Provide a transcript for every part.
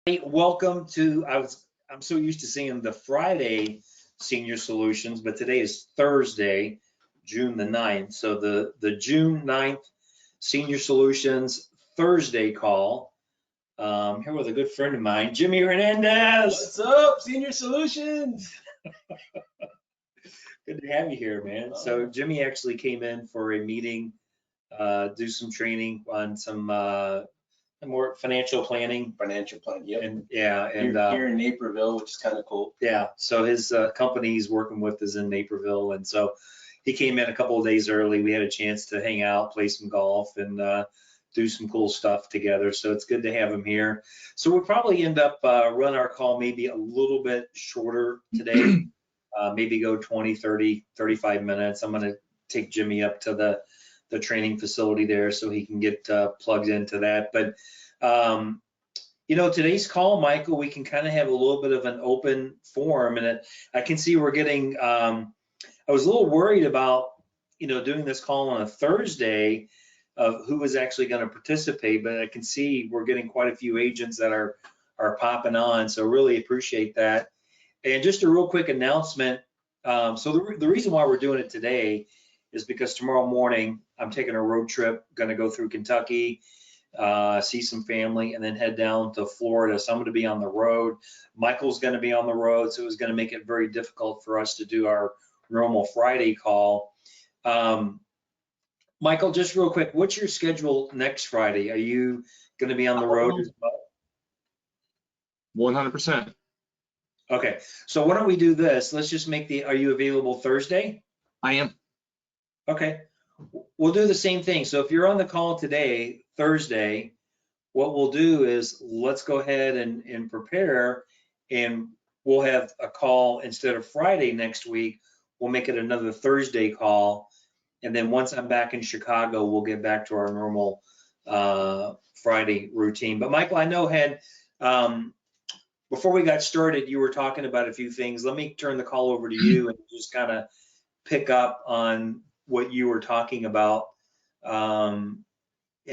Welcome to, I'm so used to seeing the Friday Senior Solutions, but today is Thursday, June the 9th. So the June 9th Senior Solutions Thursday call. Here with a good friend of mine, Jimmy Hernandez. What's up, Senior Solutions? Good to have you here, man. So Jimmy actually came in for a meeting, do some training on some more financial planning. Financial plan, yep. And Here in Naperville, which is kind of cool. yeah, so his company he's working with is in Naperville, and so he came in a couple of days early. We had a chance to hang out, play some golf, and do some cool stuff together. So it's good to have him here. So we'll probably end up run our call maybe a little bit shorter today, maybe go 20, 30, 35 minutes. I'm going to take Jimmy up to the training facility there so he can get plugged into that. But today's call, Michael, we can kind of have a little bit of an open forum, and I can see we're getting. I was a little worried about doing this call on a Thursday of who was actually going to participate, but I can see we're getting quite a few agents that are popping on, so really appreciate that. And just a real quick announcement. So the reason why we're doing it today is because tomorrow morning I'm taking a road trip, going to go through Kentucky, see some family, and then head down to Florida. So I'm going to be on the road. Michael's going to be on the road, so it was going to make it very difficult for us to do our normal Friday call. Michael, just real quick, what's your schedule next Friday? Are you going to be on the road as well? 100%. Okay, so why don't we do this? Let's just make are you available Thursday? I am. Okay, we'll do the same thing. So if you're on the call today, Thursday, what we'll do is let's go ahead and prepare, and we'll have a call instead of Friday next week. We'll make it another Thursday call. And then once I'm back in Chicago, we'll get back to our normal Friday routine. But Michael, I know before we got started, you were talking about a few things. Let me turn the call over to you and just kind of pick up on what you were talking about and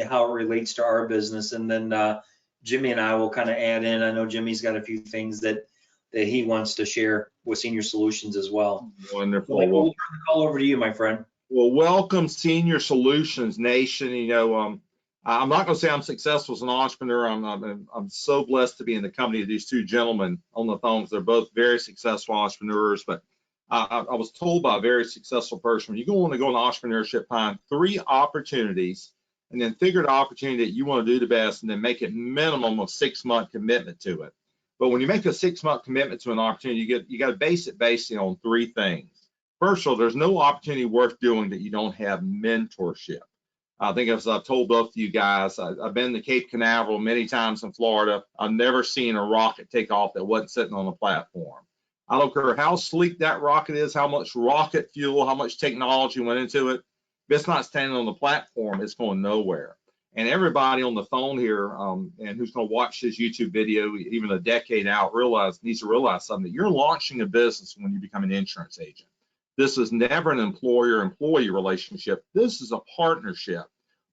how it relates to our business. And then Jimmy and I will kind of add in. I know Jimmy's got a few things that he wants to share with Senior Solutions as well. Wonderful. So we'll turn the call over to you, my friend. Well, welcome Senior Solutions Nation. I'm not going to say I'm successful as an entrepreneur. I'm so blessed to be in the company of these two gentlemen on the phone. They're both very successful entrepreneurs. But I was told by a very successful person, when you want to go into entrepreneurship, find 3 opportunities and then figure the opportunity that you want to do the best, and then make it minimum of 6-month commitment to it. But when you make a 6-month commitment to an opportunity, you got to base it on 3 things. First of all, there's no opportunity worth doing that you don't have mentorship. I think, as I've told both of you guys, I've been to Cape Canaveral many times in Florida. I've never seen a rocket take off that wasn't sitting on a platform. I don't care how sleek that rocket is, how much rocket fuel, how much technology went into it. If it's not standing on the platform, it's going nowhere. And everybody on the phone here and who's going to watch this YouTube video even a decade out needs to realize something, that you're launching a business when you become an insurance agent. This is never an employer-employee relationship. This is a partnership.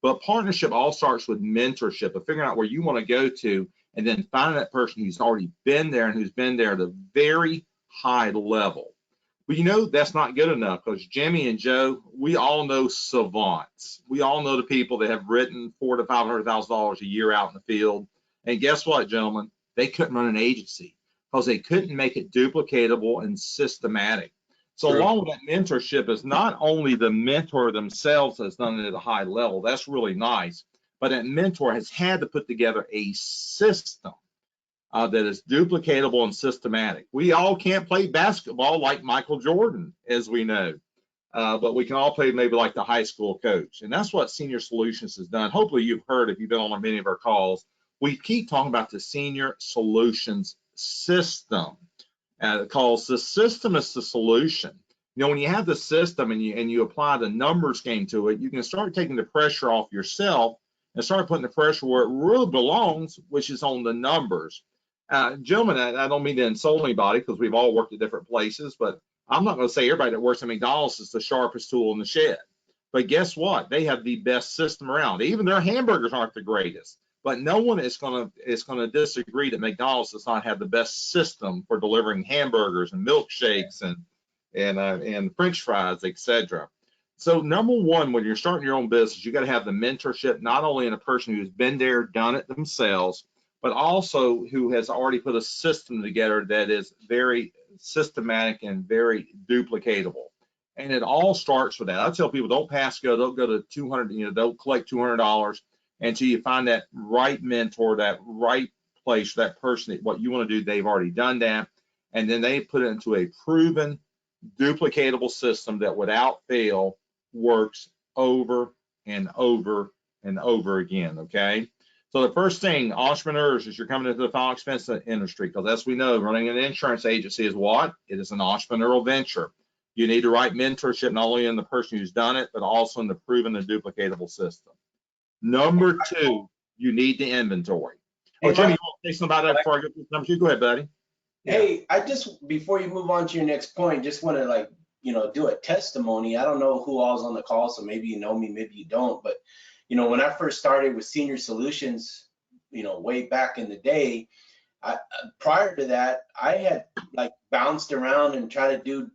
But partnership all starts with mentorship, of figuring out where you want to go to, and then finding that person who's already been there and who's been there at a very high level. But that's not good enough, because Jimmy and Joe, we all know savants. We all know the people that have written $400,000 to $500,000 a year out in the field. And guess what, gentlemen? They couldn't run an agency because they couldn't make it duplicatable and systematic. So along with that mentorship is not only the mentor themselves has done it at a high level, that's really nice, but that mentor has had to put together a system that is duplicatable and systematic. We all can't play basketball like Michael Jordan, as we know, but we can all play maybe like the high school coach. And that's what Senior Solutions has done. Hopefully you've heard, if you've been on many of our calls, we keep talking about the Senior Solutions system. Because the system is the solution. When you have the system and you apply the numbers game to it, you can start taking the pressure off yourself and start putting the pressure where it really belongs, which is on the numbers. Gentlemen, I don't mean to insult anybody, because we've all worked at different places, but I'm not going to say everybody that works at McDonald's is the sharpest tool in the shed. But guess what? They have the best system around. Even their hamburgers aren't the greatest, but no one is going to disagree that McDonald's does not have the best system for delivering hamburgers and milkshakes and French fries, etc. So number one, when you're starting your own business, you got to have the mentorship, not only in a person who's been there, done it themselves, but also who has already put a system together that is very systematic and very duplicatable. And it all starts with that. I tell people, don't pass go, don't go to 200, don't collect $200 until you find that right mentor, that right place, that person, what you want to do, they've already done that. And then they put it into a proven, duplicatable system that without fail works over and over and over again, okay? So the first thing, entrepreneurs, as you're coming into the final expense industry, because as we know, running an insurance agency is what? It is an entrepreneurial venture. You need the right mentorship, not only in the person who's done it, but also in the proven and duplicatable system. Number two, you need the inventory. Oh, Jimmy, you want to say something about that before I get to number two? Go ahead, buddy. Hey, I just, before you move on to your next point, just want to do a testimony. I don't know who all's on the call, so maybe you know me, maybe you don't, but when I first started with Senior Solutions, way back in the day, prior to that, I had bounced around and tried to do,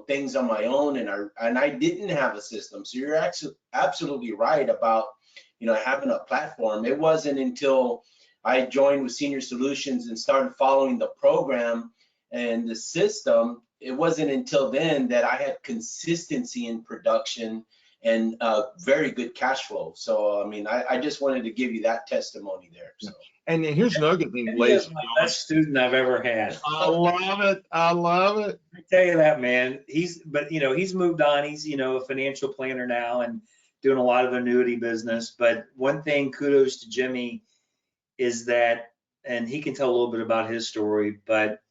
things on my own, and I didn't have a system. So you're actually absolutely right about, having a platform. It wasn't until I joined with Senior Solutions and started following the program and the system, it wasn't until then that I had consistency in production and very good cash flow. So, I mean, I just wanted to give you that testimony there. So. And then here's another good thing, ladies. He's my best student I've ever had. I love it. I love it. I tell you that, man. He's moved on. He's, a financial planner now and doing a lot of annuity business. But one thing, kudos to Jimmy, is that, and he can tell a little bit about his story, but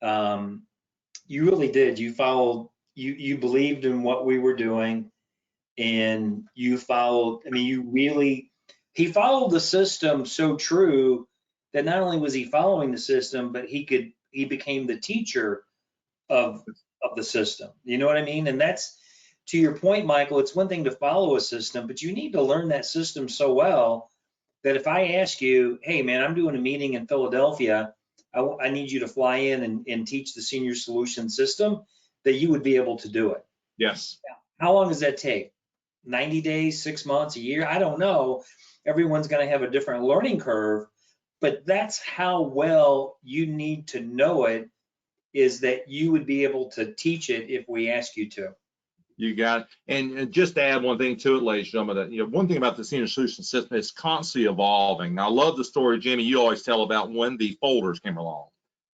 you really did. You followed, you believed in what we were doing, and you followed, he followed the system so true that not only was he following the system, but he became the teacher of the system. You know what I mean? And that's, to your point, Michael, it's one thing to follow a system, but you need to learn that system so well that if I ask you, hey man, I'm doing a meeting in Philadelphia, I need you to fly in and teach the Senior Solution system, that you would be able to do it. Yes. How long does that take? 90 days, 6 months, a year? I don't know. Everyone's going to have a different learning curve, but that's how well you need to know it, is that you would be able to teach it if we ask you to. You got it. And just to add one thing to it, ladies and gentlemen, that, one thing about the Senior Solution system is constantly evolving. Now, I love the story, Jimmy, you always tell about when the folders came along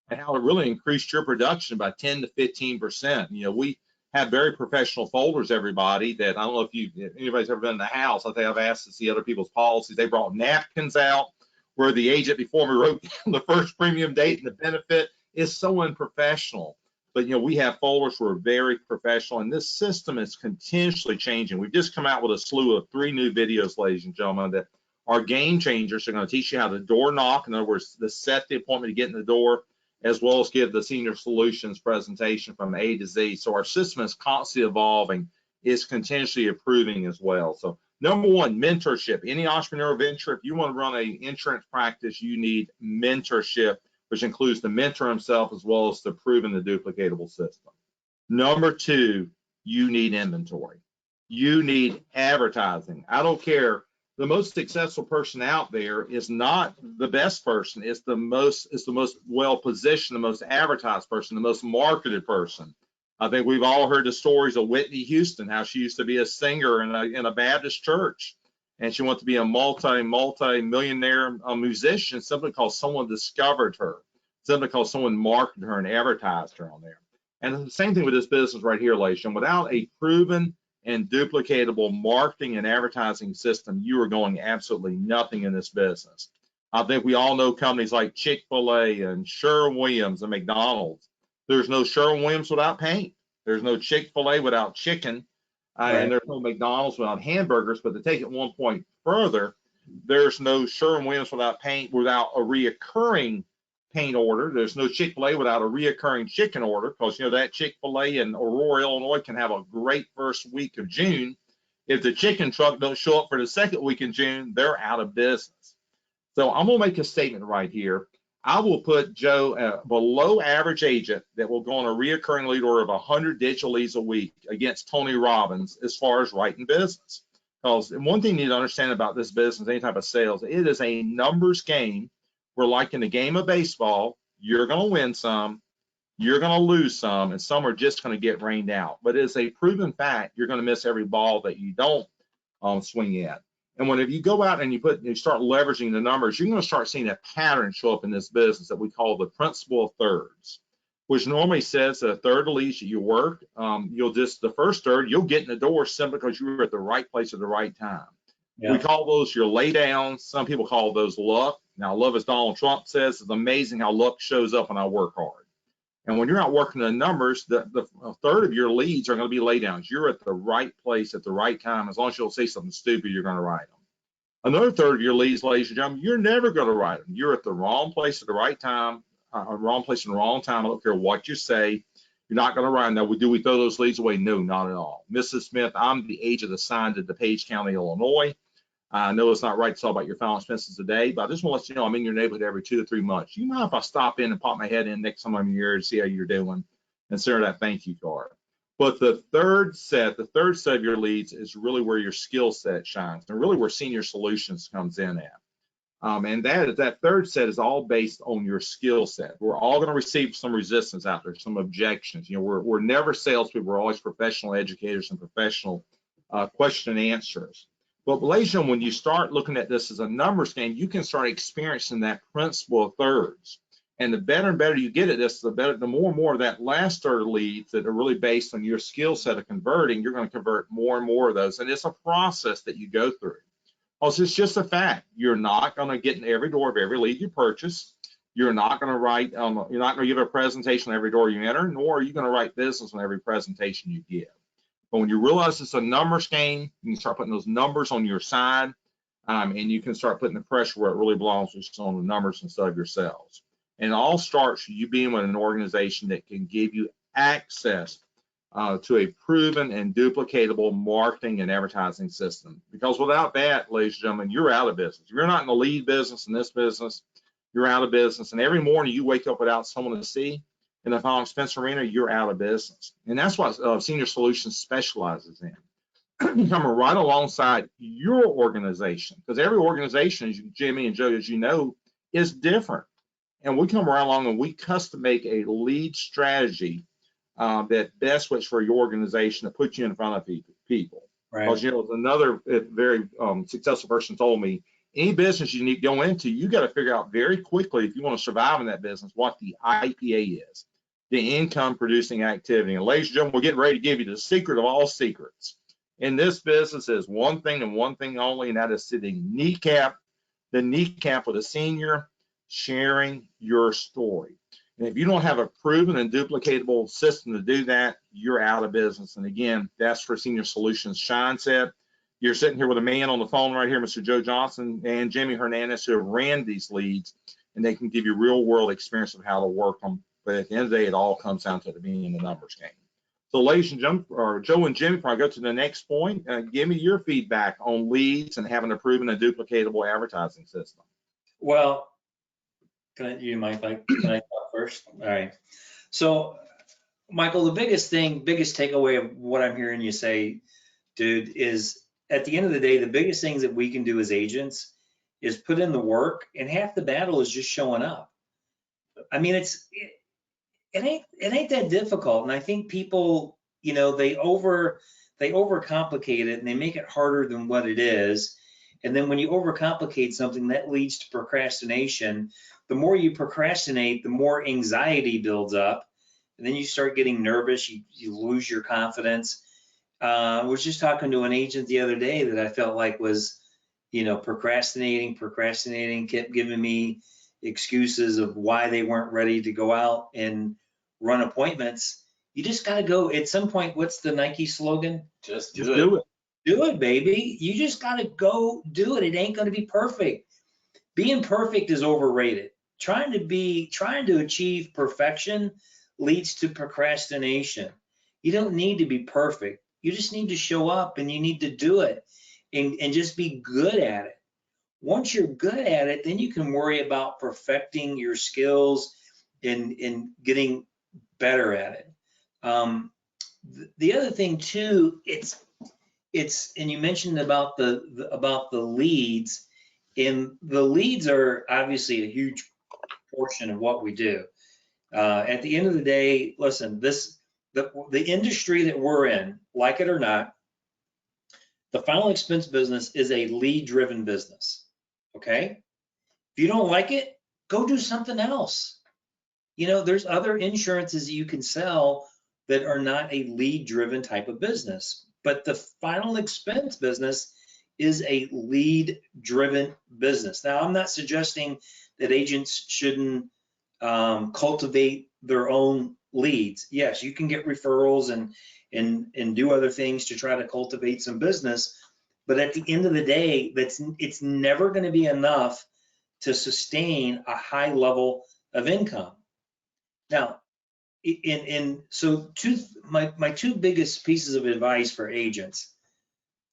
and how it really increased your production by 10 to 15%. We have very professional folders, everybody, that I don't know if anybody's ever been in the house. I think I've asked to see other people's policies. They brought napkins out where the agent before me wrote down the first premium date and the benefit. Is so unprofessional. But we have folders who are very professional, and this system is continuously changing. We've just come out with a slew of 3 new videos, ladies and gentlemen, that are game changers. They're going to teach you how to door knock, in other words, to set the appointment to get in the door, as well as give the Senior Solutions presentation from A to Z. So our system is constantly evolving, is continuously improving as well. So number one, mentorship. Any entrepreneurial venture, if you want to run an insurance practice, you need mentorship, which includes the mentor himself as well as the proven and duplicatable system. Number two, you need inventory. You need advertising. I don't care. The most successful person out there is not the best person. It's the most well positioned, the most advertised person, the most marketed person. I think we've all heard the stories of Whitney Houston, how she used to be a singer in a Baptist church, and she wanted to be a multi-millionaire musician simply because someone discovered her, simply because someone marketed her and advertised her on there. And the same thing with this business right here, ladies and gentlemen. Without a proven and duplicatable marketing and advertising system, you are going absolutely nothing in this business. I think we all know companies like Chick-fil-A and Sherwin-Williams and McDonald's. There's no Sherwin-Williams without paint. There's no Chick-fil-A without chicken. Right. And there's no McDonald's without hamburgers. But to take it one point further, there's no Sherwin-Williams without paint, without a reoccurring paint order. There's no Chick-fil-A without a reoccurring chicken order, because that Chick-fil-A in Aurora, Illinois can have a great first week of June. If the chicken truck don't show up for the second week in June, they're out of business. So I'm gonna make a statement right here. I will put Joe a below average agent that will go on a reoccurring lead order of 100 digital leads a week against Tony Robbins as far as writing business. Because one thing you need to understand about this business, any type of sales, it is a numbers game. We're like in a game of baseball, you're gonna win some, you're going to lose some, and some are just going to get rained out. But it's a proven fact you're going to miss every ball that you don't swing at. And whenever you go out and you start leveraging the numbers, you're going to start seeing a pattern show up in this business that we call the principle of thirds, which normally says that a third of the leads that you work, the first third, you'll get in the door simply because you were at the right place at the right time. Yeah. We call those your lay downs. Some people call those luck. Now, love, as Donald Trump says, it's amazing how luck shows up when I work hard. And when you're out working the numbers, the third of your leads are going to be laydowns. You're at the right place at the right time. As long as you'll say something stupid, you're going to write them. Another third of your leads, ladies and gentlemen, you're never going to write them. You're at the wrong place at the right time, wrong place in the wrong time. I don't care what you say. You're not going to write them. Now, do we throw those leads away? No, not at all. Mrs. Smith, I'm the agent assigned to DePage County, Illinois. I know it's not right to talk about your final expenses today, but I just want to let you know I'm in your neighborhood every 2 to 3 months. You mind if I stop in and pop my head in next time I'm here to see how you're doing and send that thank you card? But the third set of your leads is really where your skill set shines and really where Senior Solutions comes in at. And that third set is all based on your skill set. We're all going to receive some resistance out there, some objections. We're never salespeople. We're always professional educators and professional question and answers. But ladies and gentlemen, when you start looking at this as a numbers game, you can start experiencing that principle of thirds. And the better and better you get at this, the more and more of that last third of leads that are really based on your skill set of converting, you're going to convert more and more of those. And it's a process that you go through. Also, it's just a fact. You're not going to get in every door of every lead you purchase. You're not going to write, you're not going to give a presentation on every door you enter, nor are you going to write business on every presentation you give. But when you realize it's a numbers game, you can start putting those numbers on your side, and you can start putting the pressure where it really belongs, which is on the numbers instead of your sales. And it all starts with you being with an organization that can give you access to a proven and duplicatable marketing and advertising system. Because without that, ladies and gentlemen, you're out of business. If you're not in the lead business in this business, you're out of business. And every morning you wake up without someone to see in the final expense arena, you're out of business. And that's what Senior Solutions specializes in. Coming right alongside your organization, because every organization, as Jimmy and Joe, as you know, is different. And we come right along and we custom make a lead strategy that best works for your organization to put you in front of people. Right. Because, another very successful person told me, any business you need to go into, you got to figure out very quickly, if you want to survive in that business, what the IPA is, the income producing activity. And ladies and gentlemen, we're getting ready to give you the secret of all secrets. In this business is one thing and one thing only, and that is to the kneecap with a senior, sharing your story. And if you don't have a proven and duplicatable system to do that, you're out of business. And again, that's for Senior Solutions Shine Set. You're sitting here with a man on the phone right here, Mr. Joe Johnson and Jimmy Hernandez, who have ran these leads, and they can give you real world experience of how to work them. But at the end of the day, it all comes down to being in the numbers game. So ladies and gentlemen, or Joe and Jimmy, before I go to the next point, give me your feedback on leads and having a proven and duplicatable advertising system. Well, can I talk first? All right. So, Michael, the biggest takeaway of what I'm hearing you say, dude, is at the end of the day, the biggest things that we can do as agents is put in the work, and half the battle is just showing up. I mean, it ain't that difficult. And I think people, they overcomplicate it and they make it harder than what it is. And then when you overcomplicate something, that leads to procrastination. The more you procrastinate, the more anxiety builds up. And then you start getting nervous, you lose your confidence. I was just talking to an agent the other day that I felt like was, procrastinating, kept giving me excuses of why they weren't ready to go out and run appointments. You just got to go at some point. What's the Nike slogan? Just do it. Do it, baby. You just got to go do it. It ain't going to be perfect. Being perfect is overrated. Trying to achieve perfection leads to procrastination. You don't need to be perfect. You just need to show up and you need to do it and just be good at it. Once you're good at it, then you can worry about perfecting your skills and getting better at it. The other thing too, it's and you mentioned about the leads, and the leads are obviously a huge portion of what we do. At the end of the day, listen, the industry that we're in, like it or not, the final expense business is a lead-driven business. Okay? If you don't like it, go do something else. You know, there's other insurances you can sell that are not a lead-driven type of business. But the final expense business is a lead-driven business. Now, I'm not suggesting that agents shouldn't cultivate their own leads. Yes, you can get referrals and do other things to try to cultivate some business. But at the end of the day, it's never going to be enough to sustain a high level of income. Now, so my two biggest pieces of advice for agents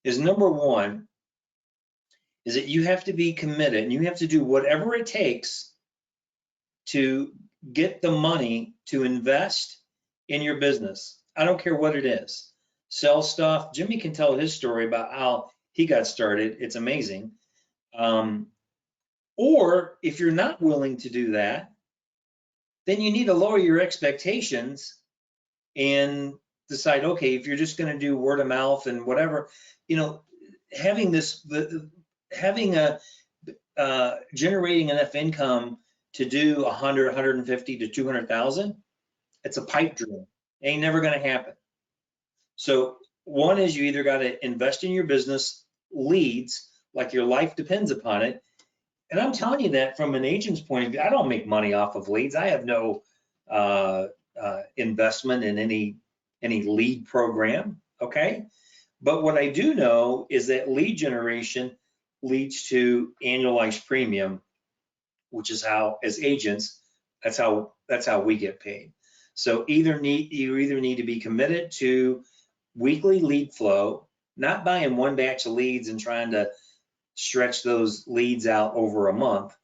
is, number one, is that you have to be committed and you have to do whatever it takes to get the money to invest in your business. I don't care what it is. Sell stuff. Jimmy can tell his story about how he got started. It's amazing. Or if you're not willing to do that, then you need to lower your expectations and decide, okay, if you're just going to do word of mouth and whatever, you know, generating enough income to do 100, 150 to 200,000, it's a pipe dream. Ain't never going to happen. So one is you either got to invest in your business leads, like your life depends upon it. And I'm telling you that from an agent's point of view, I don't make money off of leads. I have no investment in any lead program, okay? But what I do know is that lead generation leads to annualized premium, which is how, as agents, that's how we get paid. So you either need to be committed to weekly lead flow, not buying one batch of leads and trying to stretch those leads out over a month.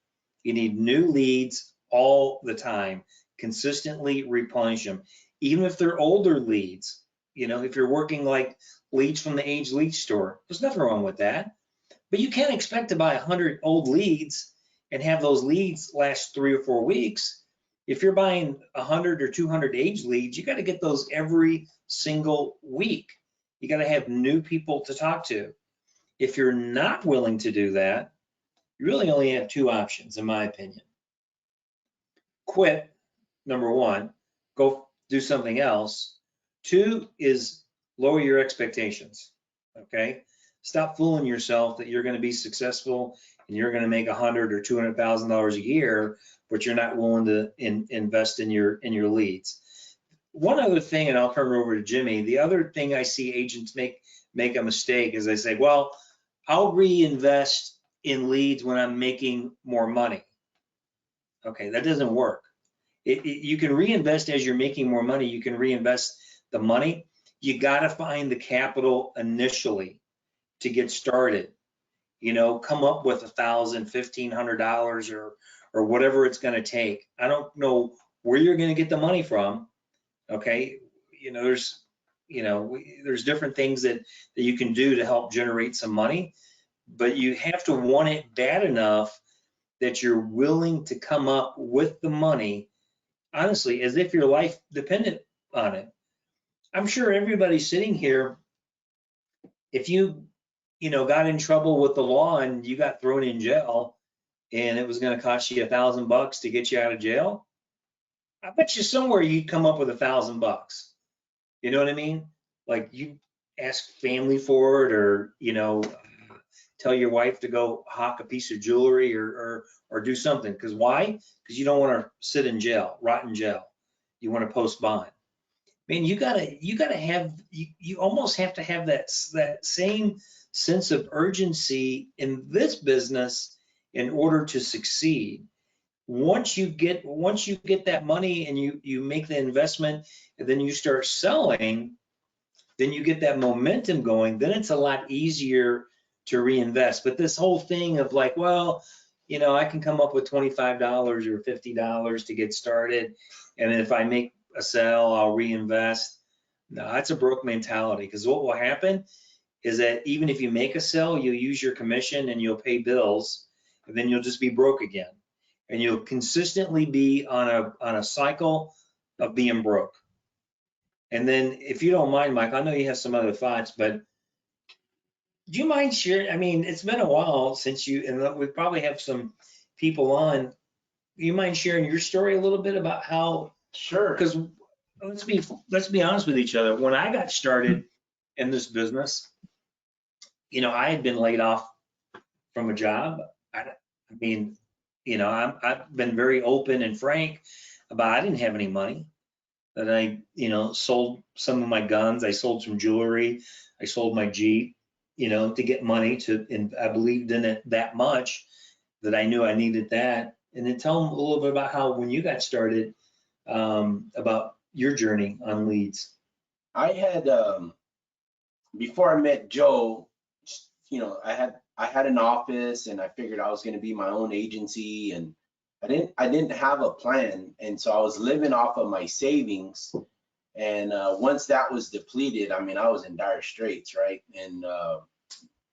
You need new leads all the time, consistently replenish them, even if they're older leads. You know, if you're working like leads from the Age Lead store, there's nothing wrong with that. But you can't expect to buy 100 old leads and have those leads last 3 or 4 weeks. If you're buying 100 or 200 age leads, you got to get those every single week. You got to have new people to talk to. If you're not willing to do that, you really only have 2 options, in my opinion. Quit, number 1, go do something else. 2 is lower your expectations, okay? Stop fooling yourself that you're going to be successful and you're going to make $100,000 or $200,000 a year, but you're not willing to invest in your leads. One other thing, and I'll turn it over to Jimmy. The other thing I see agents make a mistake is they say, well, I'll reinvest in leads when I'm making more money. Okay, that doesn't work. You can reinvest as you're making more money. You can reinvest the money. You got to find the capital initially to get started. You know, come up with $1,000, $1,500 or whatever it's going to take. I don't know where you're going to get the money from. Okay, there's different things that you can do to help generate some money, but you have to want it bad enough that you're willing to come up with the money, honestly, as if your life depended on it. I'm sure everybody sitting here, if you got in trouble with the law and you got thrown in jail and it was going to cost you $1,000 to get you out of jail, I bet you somewhere you'd come up with $1,000. You know what I mean? Like you ask family for it, or tell your wife to go hawk a piece of jewelry or do something. Because why? Because you don't want to sit in jail, rot in jail. You want to post bond. Man, you almost have to have that same sense of urgency in this business in order to succeed. Once you get that money and you make the investment and then you start selling, then you get that momentum going, then it's a lot easier to reinvest. But this whole thing of like, well, you know, I can come up with $25 or $50 to get started, and if I make a sale, I'll reinvest. No, that's a broke mentality, because what will happen is that even if you make a sale, you'll use your commission and you'll pay bills, and then you'll just be broke again. And you'll consistently be on a cycle of being broke. And then if you don't mind, Mike, I know you have some other thoughts, but do you mind sharing? I mean, it's been a while since you, and we probably have some people on. Do you mind sharing your story a little bit about how? Sure. Because let's be honest with each other. When I got started in this business, you know, I had been laid off from a job. I mean, you know, I've been very open and frank about I didn't have any money. That I, you know, sold some of my guns. I sold some jewelry. I sold my Jeep, you know, to get money to, and I believed in it that much that I knew I needed that. And then tell them a little bit about how, when you got started, about your journey on leads. I had, before I met Joe, you know, I had an office, and I figured I was going to be my own agency, and I didn't have a plan. And so I was living off of my savings. And once that was depleted, I mean, I was in dire straits, right? And,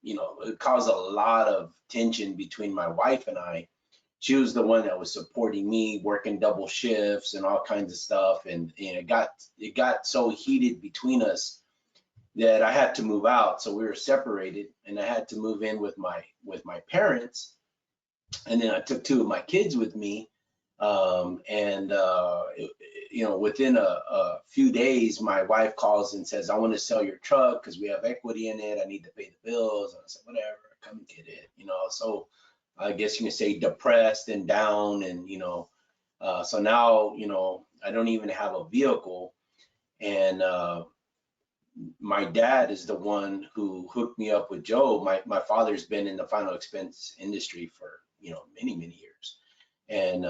you know, it caused a lot of tension between my wife and I. She was the one that was supporting me, working double shifts and all kinds of stuff. And it got so heated between us that I had to move out. So we were separated, and I had to move in with my parents. And then I took 2 of my kids with me. You know, within a few days, my wife calls and says, I want to sell your truck because we have equity in it. I need to pay the bills. And I said, whatever, come and get it. You know, so I guess you can say depressed and down. And, you know, so now, you know, I don't even have a vehicle. And my dad is the one who hooked me up with Joe. My father's been in the final expense industry for, you know, many, many years. And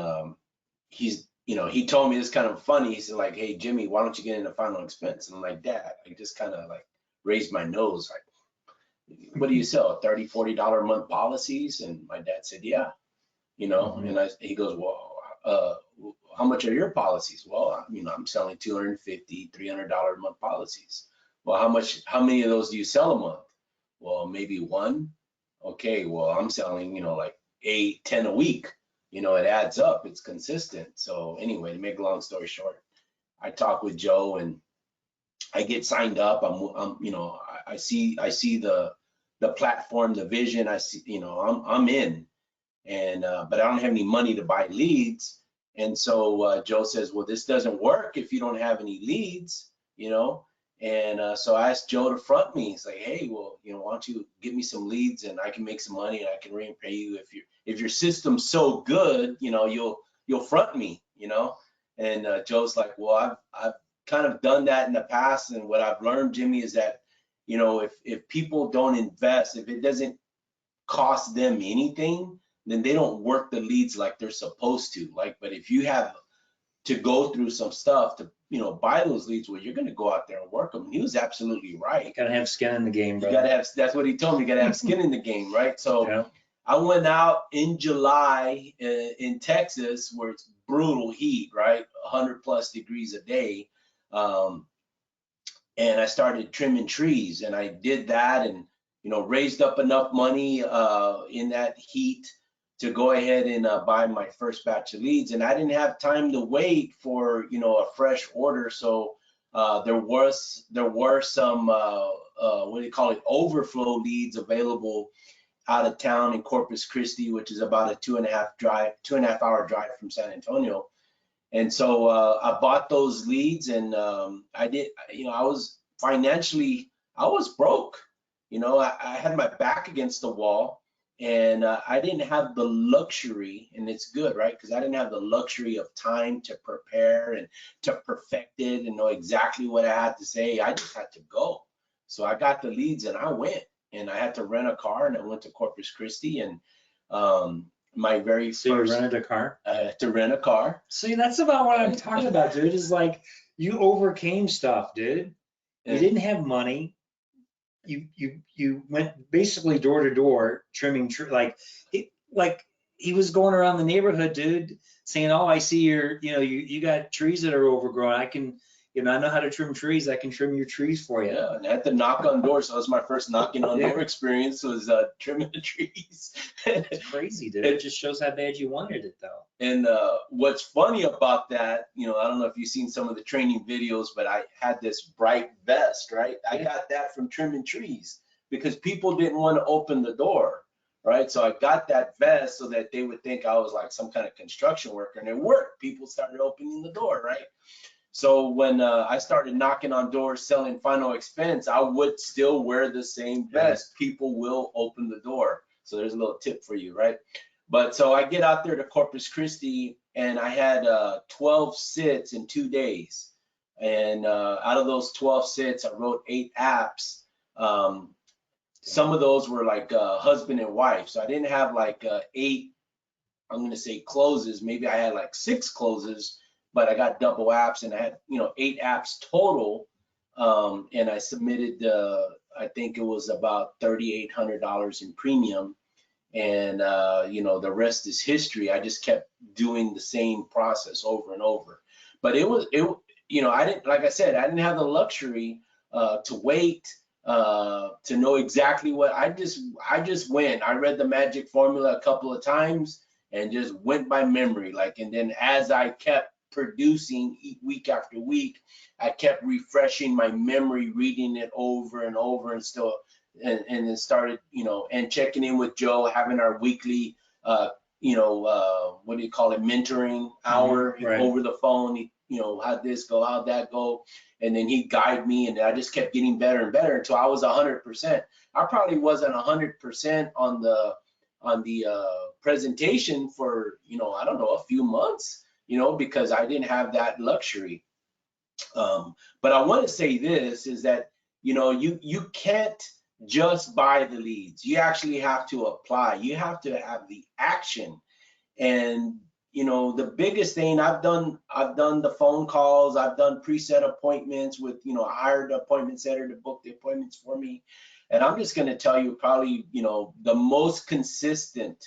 he's, you know, he told me this kind of funny. He's like, hey, Jimmy, why don't you get into final expense? And I'm like, Dad, I just kind of like raised my nose, like, what do you sell, $30, $40 a month policies? And my dad said, yeah, you know. Mhm. And he goes, well, how much are your policies? Well, you know, I'm selling $250, $300 a month policies. Well, how many of those do you sell a month? Well, maybe 1. Okay, well, I'm selling, you know, like 8, 10 a week. You know, it adds up, it's consistent. So anyway, to make a long story short, I talk with Joe, and I get signed up. I'm you know, I see the platform, the vision. I see, you know, I'm in, and but I don't have any money to buy leads. And so Joe says, well, this doesn't work if you don't have any leads, you know. And so I asked Joe to front me. He's like, hey, well, you know, why don't you give me some leads, and I can make some money, and I can repay you if your system's so good, you know, you'll front me, you know. And Joe's like, well, I've kind of done that in the past, and what I've learned, Jimmy, is that, you know, if people don't invest, if it doesn't cost them anything, then they don't work the leads like they're supposed to. Like, but if you have to go through some stuff to, you know, buy those leads, well, you're going to go out there and work them. And he was absolutely right. You gotta have skin in the game, bro. You gotta have, that's what he told me, you gotta have skin in the game, right? So Yeah. I went out in July in Texas, where it's brutal heat, right? 100+ degrees a day. And I started trimming trees, and I did that, and, you know, raised up enough money in that heat to go ahead and buy my first batch of leads. And I didn't have time to wait for, you know, a fresh order. So there were some what do you call it, overflow leads available out of town in Corpus Christi, which is about a 2.5 hour drive from San Antonio. And so I bought those leads, and I did, you know, I was financially, I was broke. You know, I had my back against the wall, and I didn't have the luxury, and it's good, right? Because I didn't have the luxury of time to prepare and to perfect it and know exactly what I had to say. I just had to go. So I got the leads, and I went, and I had to rent a car, and I went to Corpus Christi, and my very So you first, rented a car? I had to rent a car. See, that's about what I'm talking about, dude. Is like you overcame stuff, dude. You didn't have money. you went basically door to door trimming like he was going around the neighborhood, dude, saying, oh, I see you got trees that are overgrown. I can, I know how to trim trees. I can trim your trees for you. Yeah, and I had to knock on doors. So that was my first knocking on door experience, was trimming the trees. It's crazy, dude. It just shows how bad you wanted it, though. And what's funny about that, I don't know if you've seen some of the training videos, but I had this bright vest, right? I got that from trimming trees because people didn't want to open the door, right? So I got that vest so that they would think I was like some kind of construction worker, and it worked. People started opening the door, right? So when I started knocking on doors selling final expense, I would still wear the same vest. People will open the door. So there's a little tip for you, right? But so I get out there to Corpus Christi, and I had 12 sits in 2 days. And out of those 12 sits, I wrote 8 apps. Some of those were like husband and wife. So I didn't have like 8, I'm going to say closes. Maybe I had like 6 closes, but I got double apps, and I had 8 apps total. And I submitted I think it was about $3,800 in premium. And the rest is history. I just kept doing the same process over and over. But I didn't, like I said, I didn't have the luxury to wait to know exactly what. I just went. I read the magic formula a couple of times and just went by memory. And then as I kept producing week after week, I kept refreshing my memory, reading it over and over, and still. And then started, and checking in with Joe, having our weekly, what do you call it, mentoring hour over the phone. How'd this go, how'd that go? And then he'd guide me, and I just kept getting better and better until I was 100%. I probably wasn't 100% on the presentation for, I don't know, a few months, because I didn't have that luxury. But I want to say this is that, you can't just buy the leads. You actually have to apply. You have to have the action. And the biggest thing, I've done the phone calls, I've done preset appointments with, I hired an appointment setter to book the appointments for me. And I'm just going to tell you probably, the most consistent,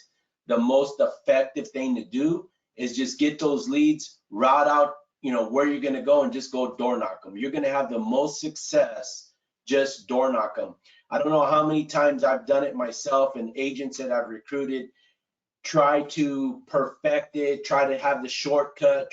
the most effective thing to do is just get those leads, route out, where you're going to go, and just go door knock them. You're going to have the most success, just door knock them. I don't know how many times I've done it myself, and agents that I've recruited try to perfect it, try to have the shortcut,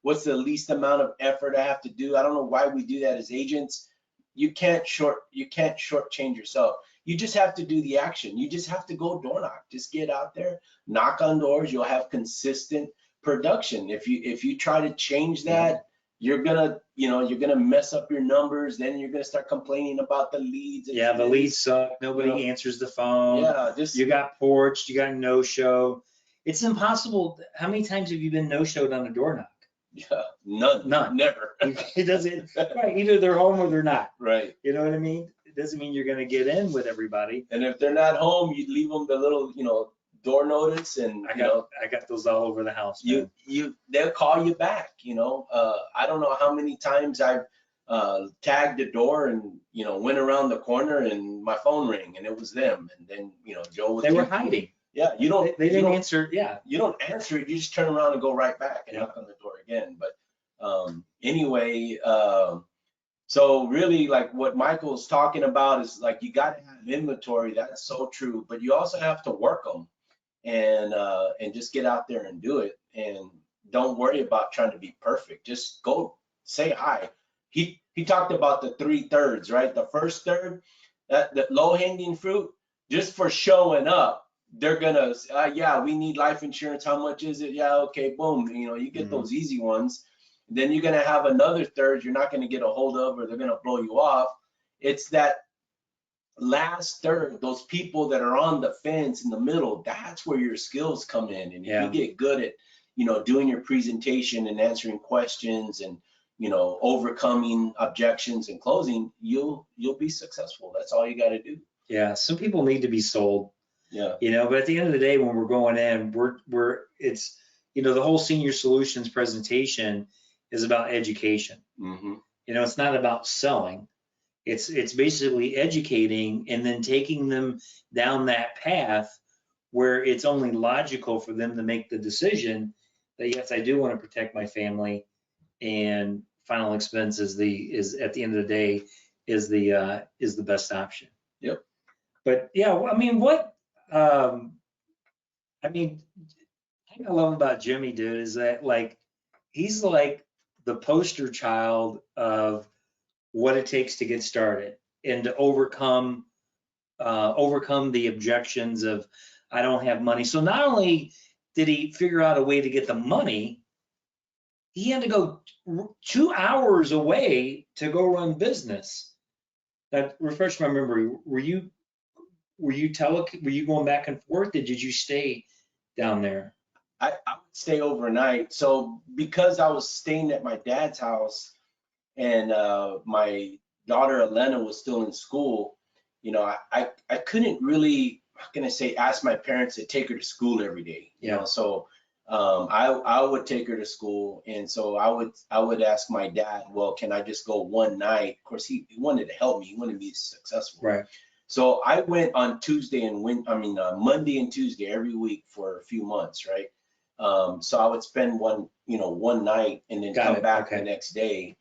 what's the least amount of effort I have to do. I don't know why we do that as agents. You can't shortchange yourself. You just have to do the action. You just have to go door knock. Just get out there, knock on doors. You'll have consistent production. If you try to change that, you're gonna mess up your numbers. Then you're gonna start complaining about the leads. Yeah, the leads suck. Nobody answers the phone. Yeah, you got porched. You got no-show. It's impossible. How many times have you been no-showed on a door knock? Yeah, none, never. It doesn't. Right, either they're home or they're not. Right. You know what I mean? It doesn't mean you're gonna get in with everybody. And if they're not home, you leave them the little, door notice, and I got those all over the house. They'll call you back. I don't know how many times I've tagged the door and went around the corner and my phone rang and it was them, and then Joe was. They were hiding. Yeah, they didn't answer. Yeah, you don't answer it. You just turn around and go right back and knock on the door again. But anyway, so really, like what Michael's talking about is like, you got to have inventory. That's so true. But you also have to work them. And just get out there and do it, and don't worry about trying to be perfect. Just go say hi. He talked about the 3 thirds, right? The first third, that low hanging fruit, just for showing up, they're gonna yeah, we need life insurance. How much is it? Yeah, okay, boom. You get those easy ones. Then you're gonna have another third you're not gonna get a hold of, or they're gonna blow you off. It's that last third, those people that are on the fence in the middle, that's where your skills come in. And if you get good at doing your presentation and answering questions and overcoming objections and closing, you'll be successful. That's all you got to do. Yeah, some people need to be sold. Yeah, but at the end of the day, when we're going in, it's the whole senior solutions presentation is about education. Mm-hmm. It's not about selling. It's basically educating and then taking them down that path where it's only logical for them to make the decision that, yes, I do want to protect my family, and final expense is at the end of the day is the best option. Yep. But yeah, I mean, I mean, thing I love about Jimmy, dude, is that like he's like the poster child of what it takes to get started and to overcome the objections of I don't have money. So not only did he figure out a way to get the money, he had to go 2 hours away to go run business. That refresh my memory. Were you going back and forth? Did you stay down there? I would stay overnight. So because I was staying at my dad's house and my daughter Elena was still in school, I couldn't really, how can I say, ask my parents to take her to school every day. So I would take her to school, and so I would ask my dad, well, can I just go one night? Of course, he wanted to help me. He wanted me to be successful. Right. So I went on Monday and Tuesday every week for a few months, right? So I would spend one night and then come back the next day.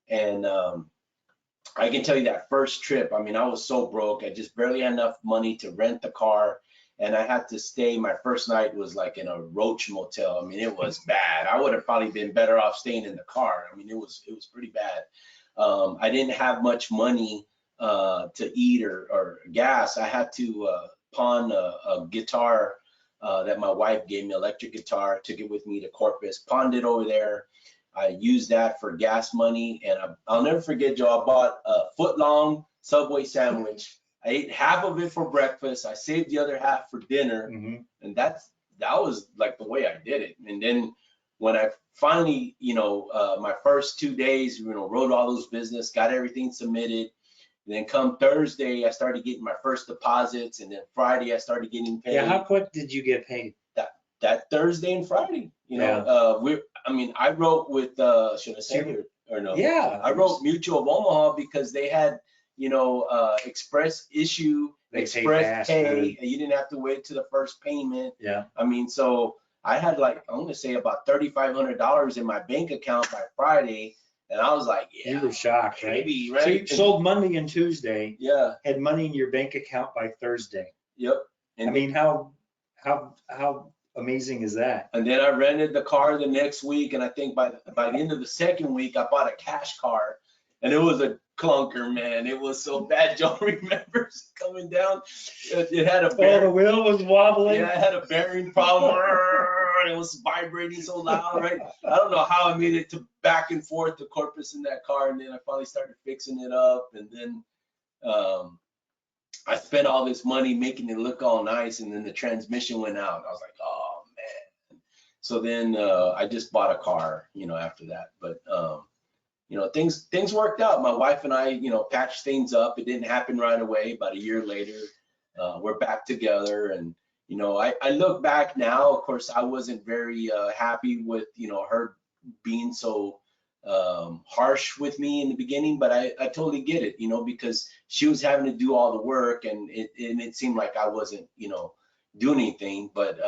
And I can tell you that first trip, I mean, I was so broke. I just barely had enough money to rent the car. And I had to stay, my first night was like in a roach motel. I mean, it was bad. I would have probably been better off staying in the car. I mean, it was pretty bad. I didn't have much money to eat or gas. I had to pawn a guitar that my wife gave me, electric guitar, took it with me to Corpus, pawned it over there. I used that for gas money, and I'll never forget, Joe, I bought a foot-long Subway sandwich. I ate half of it for breakfast. I saved the other half for dinner, and that was like the way I did it. And then when I finally, my first 2 days, wrote all those business, got everything submitted. And then come Thursday, I started getting my first deposits, and then Friday I started getting paid. Yeah, how quick did you get paid? That Thursday and Friday, I wrote with, should I say here or no? Yeah. I wrote Mutual of Omaha because they had, express issue, express pay, and you didn't have to wait to the first payment. Yeah. I mean, so I had like, I'm gonna say about $3,500 in my bank account by Friday. And I was like, yeah. You were shocked, right? Maybe, right? So you sold Monday and Tuesday. Yeah. Had money in your bank account by Thursday. Yep. And I mean, how amazing is that? And then I rented the car the next week, and I think by the end of the second week, I bought a cash car, and it was a clunker, man. It was so bad. Joe remembers coming down. It had a bearing. Oh, the wheel was wobbling. Yeah, it had a bearing problem. It was vibrating so loud, right? I don't know how I made it to back and forth to Corpus in that car, and then I finally started fixing it up, and then I spent all this money making it look all nice, and then the transmission went out. I was like, oh man. So then I just bought a car, after that. But things worked out. My wife and I, patched things up. It didn't happen right away. About a year later, we're back together, and I look back now. Of course, I wasn't very happy with her being so harsh with me in the beginning, but I totally get it, because she was having to do all the work, and it seemed like I wasn't doing anything. But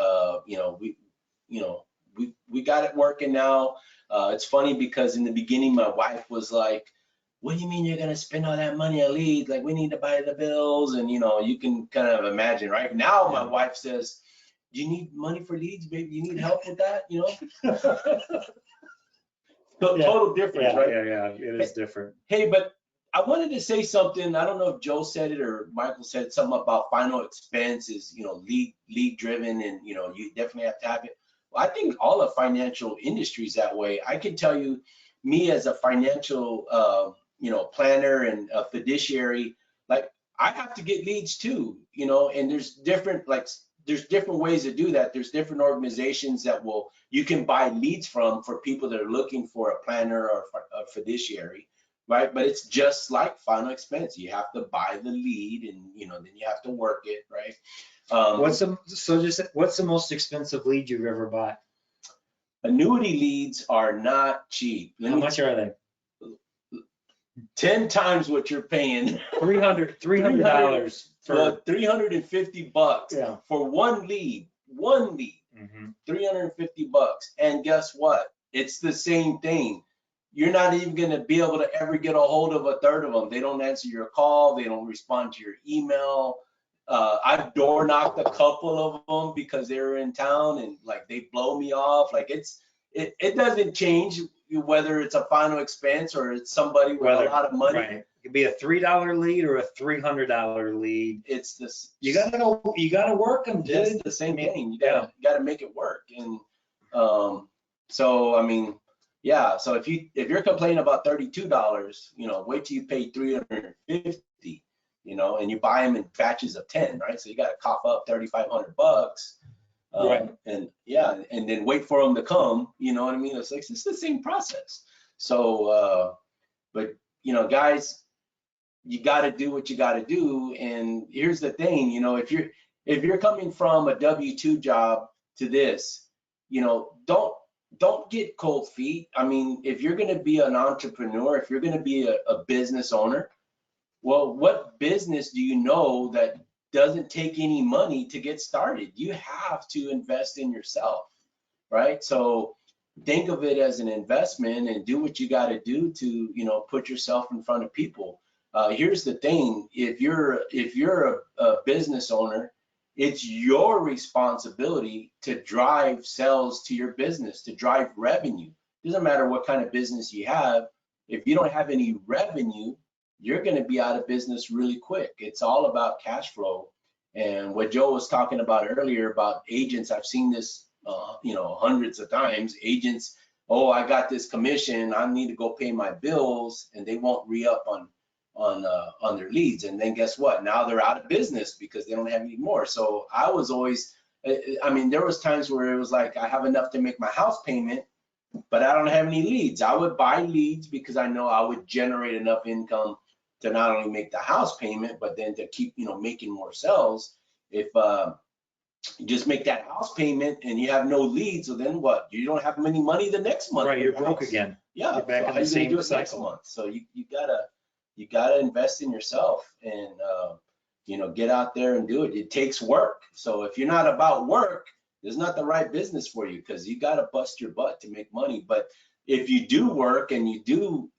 we got it working now. It's funny because in the beginning my wife was like, what do you mean you're gonna spend all that money on leads? Like, we need to buy the bills. And you can kind of imagine right now, my wife says, do you need money for leads, baby? You need help with that? Total difference, right? Yeah, it is different. Hey, but I wanted to say something. I don't know if Joe said it or Michael said something about final expense is, lead driven, and you definitely have to have it. Well, I think all of financial industry is that way. I can tell you, me as a financial planner and a fiduciary, like, I have to get leads too, and there's different ways to do that. There's different organizations that you can buy leads from for people that are looking for a planner or a fiduciary, right? But it's just like final expense. You have to buy the lead, and then you have to work it, right? What's the most expensive lead you've ever bought? Annuity leads are not cheap. How much are they? 10 times what you're paying. $300 for, Well, $350 yeah. for one lead, $350. And guess what? It's the same thing. You're not even going to be able to ever get a hold of a third of them. They don't answer your call. They don't respond to your email. I've door knocked a couple of them because they were in town and like they blow me off. Like it doesn't change whether it's a final expense or it's somebody with a lot of money. Right. It could be a $3 lead or a $300 lead. It's this. You gotta work them, dude. It's the same thing. You gotta make it work. And so I mean, yeah. So if you're complaining about $32, wait till you pay $350. And you buy them in batches of 10, right? So you got to cough up $3,500, right? And yeah, and then wait for them to come. You know what I mean? It's like it's the same process. So, but guys, you got to do what you got to do. And here's the thing, if you're coming from a W-2 job to this, don't get cold feet. I mean, if you're going to be an entrepreneur, if you're going to be a business owner. Well, what business do you know that doesn't take any money to get started? You have to invest in yourself, right? So think of it as an investment and do what you got to do to, put yourself in front of people. Here's the thing: if you're a business owner, it's your responsibility to drive sales to your business, to drive revenue. Doesn't matter what kind of business you have. If you don't have any revenue, you're going to be out of business really quick. It's all about cash flow. And what Joe was talking about earlier about agents, I've seen this, hundreds of times. Agents, oh, I got this commission, I need to go pay my bills, and they won't re-up on their leads. And then guess what? Now they're out of business because they don't have any more. So I was always, there was times where it was like, I have enough to make my house payment, but I don't have any leads. I would buy leads because I know I would generate enough income to not only make the house payment, but then to keep, making more sales. If you just make that house payment and you have no leads, so then what? You don't have any money the next month. Right, you're broke again. Yeah, you're back so in the same cycle. Next month? So you gotta invest in yourself and get out there and do it. It takes work. So if you're not about work, there's not the right business for you because you gotta bust your butt to make money. But if you do work and you do,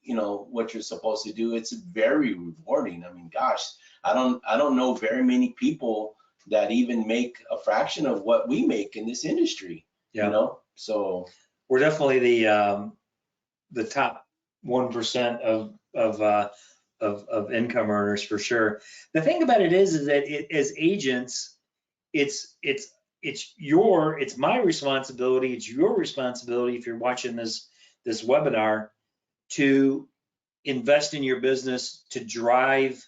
what you're supposed to do, it's very rewarding. I mean, gosh, I don't know very many people that even make a fraction of what we make in this industry. Yeah. So we're definitely the top 1% of income earners for sure. The thing about it is that as agents, it's my responsibility. It's your responsibility if you're watching this webinar to invest in your business, to drive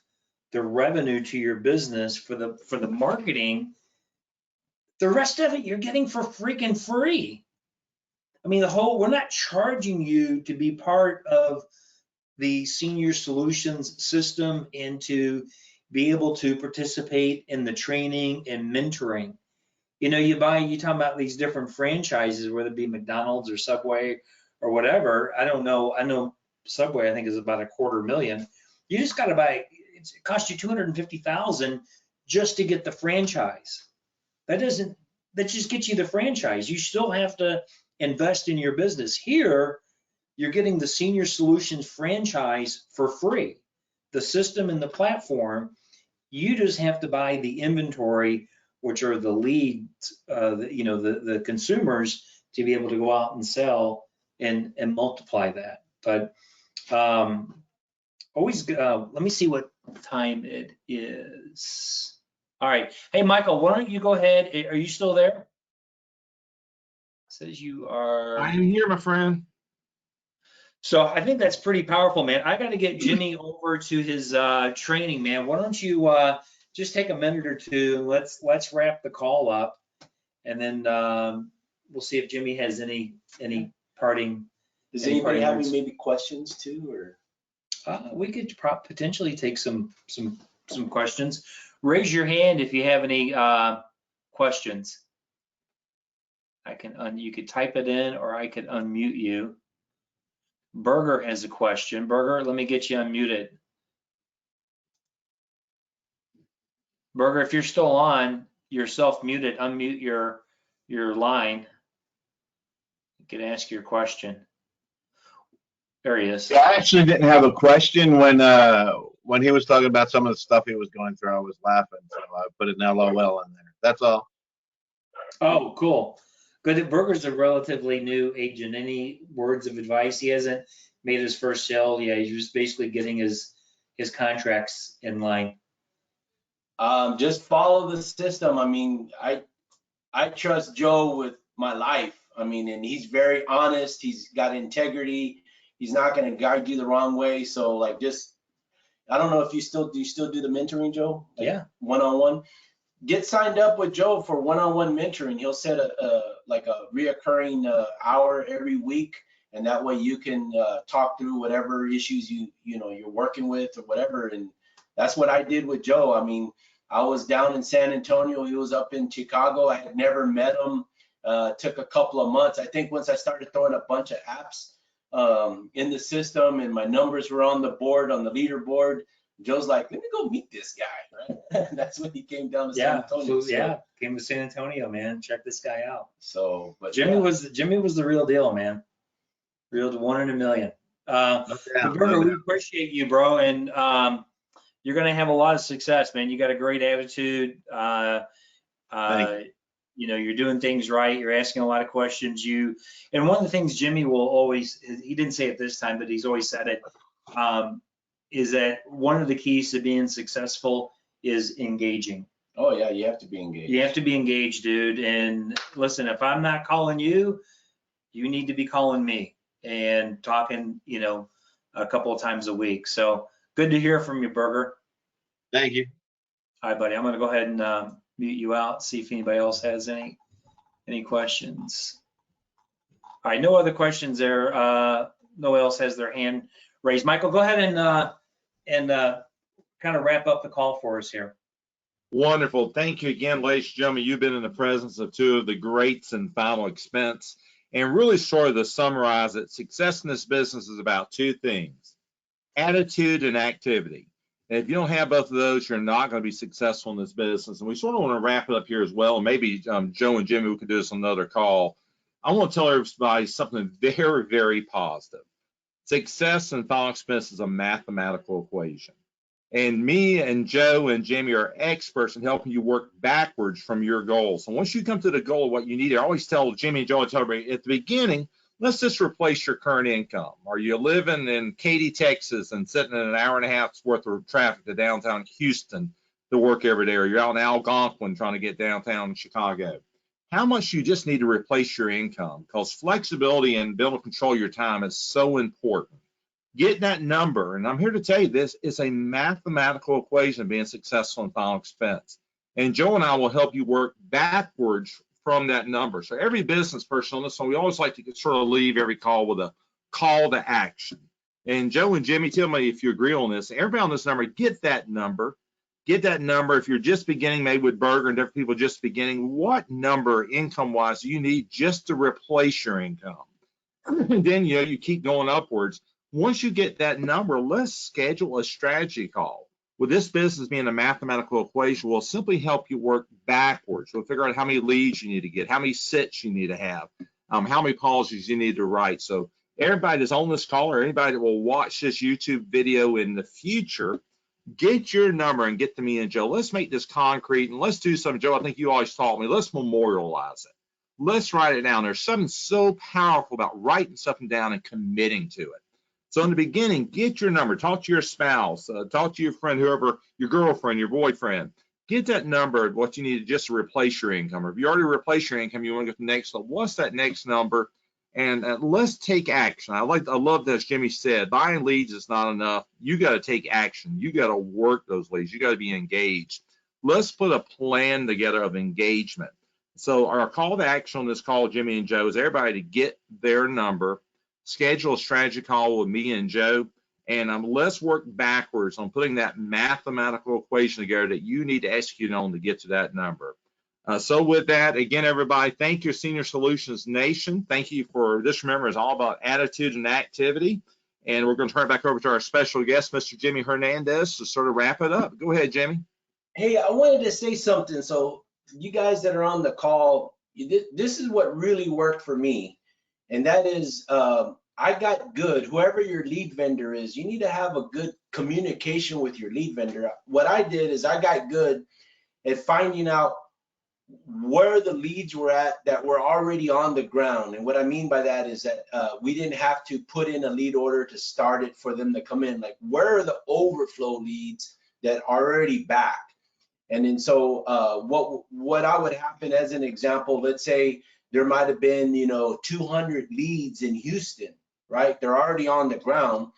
the revenue to your business for the marketing. The rest of it you're getting for freaking free. I mean, we're not charging you to be part of the senior solutions system and to be able to participate in the training and mentoring. You talking about these different franchises, whether it be McDonald's or Subway or whatever. I don't know. I know Subway, I think, is about $250,000. You just got to buy. It costs you $250,000 just to get the franchise. That just gets you the franchise. You still have to invest in your business. Here, you're getting the senior solutions franchise for free. The system and the platform. You just have to buy the inventory, which are the leads, the consumers, to be able to go out and sell and multiply that. But let me see what time it is. All right. Hey, Michael, why don't you go ahead? Are you still there? It says you are. I am here, my friend. So I think that's pretty powerful, man. I got to get Jimmy over to his training, man. Why don't you just take a minute or two? Let's wrap the call up, and then we'll see if Jimmy has any parting. Does anybody have any maybe questions too, or? We could potentially take some questions. Raise your hand if you have any questions. You could type it in, or I could unmute you. Burger has a question. Burger, let me get you unmuted. Burger, if you're still on, you're self-muted, unmute your line. You can ask your question. There he is. Yeah, I actually didn't have a question when he was talking about some of the stuff he was going through. I was laughing, so I put an LOL in there. That's all. Oh, cool. Good. Burger's a relatively new agent. Any words of advice? He hasn't made his first sale. Yeah, he's just basically getting his contracts in line. Just follow the system. I mean, I trust Joe with my life. I mean, and he's very honest. He's got integrity. He's not going to guide you the wrong way. So like, just, I don't know if you still do the mentoring, Joe? Like, Yeah. One-on-one. Get signed up with Joe for one-on-one mentoring. He'll set a reoccurring hour every week, and that way you can talk through whatever issues you're working with or whatever. And that's what I did with Joe. I mean, I was down in San Antonio. He was up in Chicago. I had never met him. Took a couple of months. I think once I started throwing a bunch of apps in the system and my numbers were on the board, on the leaderboard, Joe's like, let me go meet this guy, right? That's when he came down to San Antonio. Came to San Antonio, man. Check this guy out. So, but Jimmy was the real deal, man. Real one in a million. Burger, we appreciate you, bro, and you're gonna have a lot of success, man. You got a great attitude. You're doing things right. You're asking a lot of questions. And one of the things Jimmy will always, he didn't say it this time, but he's always said it, is that one of the keys to being successful is engaging. Oh yeah, you have to be engaged. You have to be engaged, dude. And listen, if I'm not calling you, you need to be calling me and talking, a couple of times a week. So good to hear from you, Burger. Thank you. All right, buddy. I'm gonna go ahead and mute you out, see if anybody else has any questions. All right, no other questions there. No one else has their hand raised. Michael, go ahead and kind of wrap up the call for us here. Wonderful. Thank you again, ladies and gentlemen. You've been in the presence of two of the greats in final expense. And really sort of to summarize it, success in this business is about two things: attitude and activity. And if you don't have both of those, you're not going to be successful in this business. And we sort of want to wrap it up here as well. And maybe Joe and Jimmy, we could do this on another call. I want to tell everybody something very, very positive. Success in final expense is a mathematical equation. And me and Joe and Jimmy are experts in helping you work backwards from your goals. And once you come to the goal of what you need, I always tell Jimmy and Joe, I tell everybody at the beginning, let's just replace your current income. Are you living in Katy, Texas, and sitting in an hour and a half's worth of traffic to downtown Houston to work every day? Or you're out in Algonquin trying to get downtown Chicago? How much you just need to replace your income? Because flexibility and being able to control your time is so important. Get that number, and I'm here to tell you this is a mathematical equation of being successful in final expense. And Joe and I will help you work backwards from that number. So every business person on this one, we always like to sort of leave every call with a call to action. And Joe and Jimmy, tell me if you agree on this. Everybody on this number, get that number. Get that number. If you're just beginning, maybe with Burger and different people just beginning, what number income-wise do you need just to replace your income? And then you keep going upwards. Once you get that number, let's schedule a strategy call. With this business being a mathematical equation, we'll simply help you work backwards. We'll figure out how many leads you need to get, how many sits you need to have, how many policies you need to write. So everybody that's on this call or anybody that will watch this YouTube video in the future, get your number and get to me and Joe. Let's make this concrete and let's do something. Joe, I think you always taught me, let's memorialize it. Let's write it down. There's something so powerful about writing something down and committing to it. So in the beginning, get your number, talk to your spouse, talk to your friend, whoever, your girlfriend, your boyfriend. Get that number, what you need just to replace your income. Or if you already replace your income, you want to go to the next level. What's that next number? And let's take action. I love this, Jimmy said, buying leads is not enough. You got to take action. You got to work those leads. You got to be engaged. Let's put a plan together of engagement. So our call to action on this call, Jimmy and Joe, is everybody to get their number, schedule a strategy call with me and Joe, and let's work backwards on putting that mathematical equation together that you need to execute on to get to that number. So with that, again, everybody, thank you, Senior Solutions Nation. Thank you for this. Remember, it's all about attitude and activity. And we're going to turn it back over to our special guest, Mr. Jimmy Hernandez, to sort of wrap it up. Go ahead, Jimmy. Hey, I wanted to say something. So you guys that are on the call, this is what really worked for me. And that is, I got good. Whoever your lead vendor is, you need to have a good communication with your lead vendor. What I did is I got good at finding out where the leads were at that were already on the ground. And what I mean by that is that we didn't have to put in a lead order to start it for them to come in. Like, where are the overflow leads that are already back? And then so what I would happen as an example, let's say there might have been, 200 leads in Houston, right? They're already on the ground.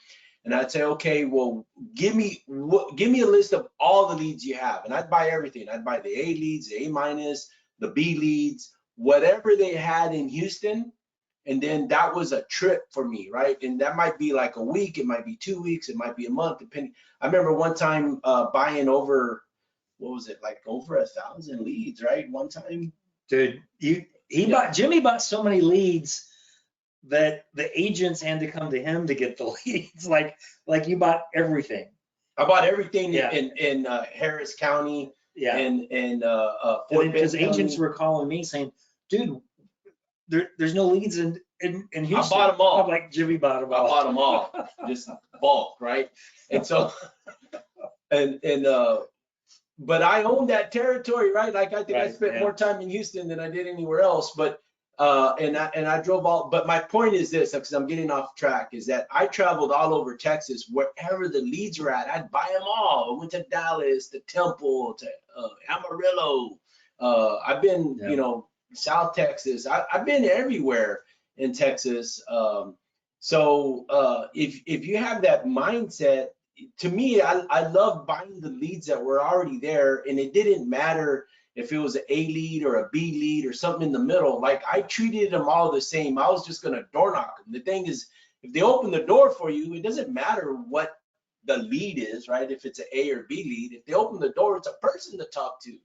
And I'd say, okay, well, give me a list of all the leads you have. And I'd buy everything. I'd buy the A leads, the A-, the B leads, whatever they had in Houston. And then that was a trip for me, right? And that might be like a week, it might be 2 weeks, it might be a month, depending. I remember one time buying over, what was it, like over 1,000 leads, right? One time. Dude, Jimmy bought so many leads that the agents had to come to him to get the leads. Like you bought everything. I bought everything Yeah. in Harris County. Yeah. And Fort Bend because County. agents were calling me saying, dude, there's no leads in Houston. I bought them all. I'm like, Jimmy bought them all. I bought them all, just bulk, right? And so, but I own that territory, right? Like, I think I spent more time in Houston than I did anywhere else. But and I drove all. But my point is this, because I'm getting off track, is that I traveled all over Texas. Wherever the leads were at, I'd buy them all. I went to Dallas, to Temple, to Amarillo. I've been, South Texas. I've been everywhere in Texas. So if you have that mindset, to me, I love buying the leads that were already there, and it didn't matter if it was an A lead or a B lead or something in the middle. Like, I treated them all the same. I was just gonna door knock them. The thing is, if they open the door for you, it doesn't matter what the lead is, right? If it's an A or B lead, if they open the door, it's a person to talk to,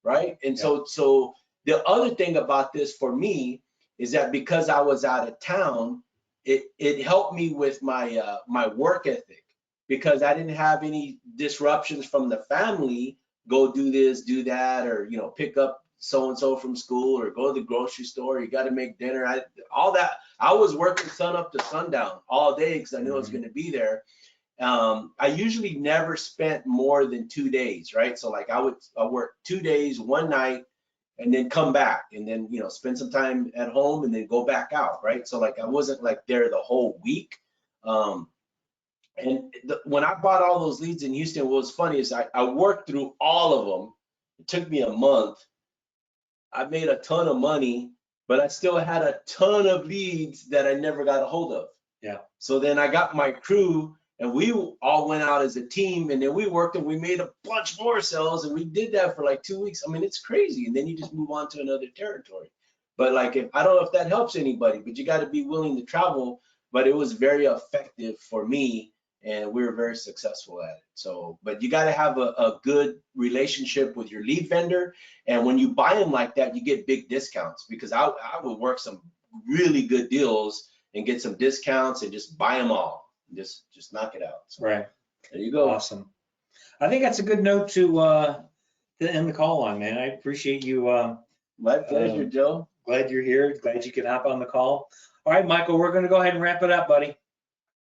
right? And so the other thing about this for me is that because I was out of town, it helped me with my my work ethic, because I didn't have any disruptions from the family. Go do this, do that, or pick up so-and-so from school, or go to the grocery store. You got to make dinner. All that. I was working sun up to sundown all day because I knew I was going to be there. I usually never spent more than 2 days, right? So like I work 2 days, one night, and then come back, and then spend some time at home, and then go back out, right? So like I wasn't like there the whole week. When I bought all those leads in Houston, what was funny is I worked through all of them. It took me a month. I made a ton of money, but I still had a ton of leads that I never got a hold of. Yeah. So then I got my crew, and we all went out as a team, and then we worked, and we made a bunch more sales, and we did that for like 2 weeks. I mean, it's crazy. And then you just move on to another territory. But like, I don't know if that helps anybody, but you got to be willing to travel. But it was very effective for me, and we were very successful at it. So, but you got to have a good relationship with your lead vendor. And when you buy them like that, you get big discounts, because I would work some really good deals and get some discounts and just buy them all. Just knock it out. So, right. There you go. Awesome. I think that's a good note to end the call on, man. I appreciate you. My pleasure, Joe. Glad you're here. Glad you could hop on the call. All right, Michael, we're going to go ahead and wrap it up, buddy.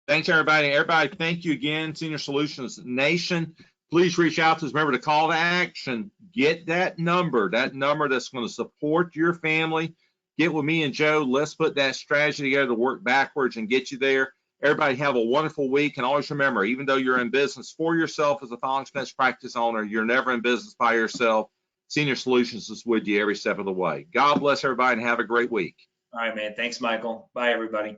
Thanks, everybody. Everybody, thank you again, Senior Solutions Nation. Please reach out to us. Remember to call to action. Get that number that's going to support your family. Get with me and Joe. Let's put that strategy together to work backwards and get you there. Everybody have a wonderful week. And always remember, even though you're in business for yourself as a filing expense practice owner, you're never in business by yourself. Senior Solutions is with you every step of the way. God bless everybody and have a great week. All right, man. Thanks, Michael. Bye, everybody.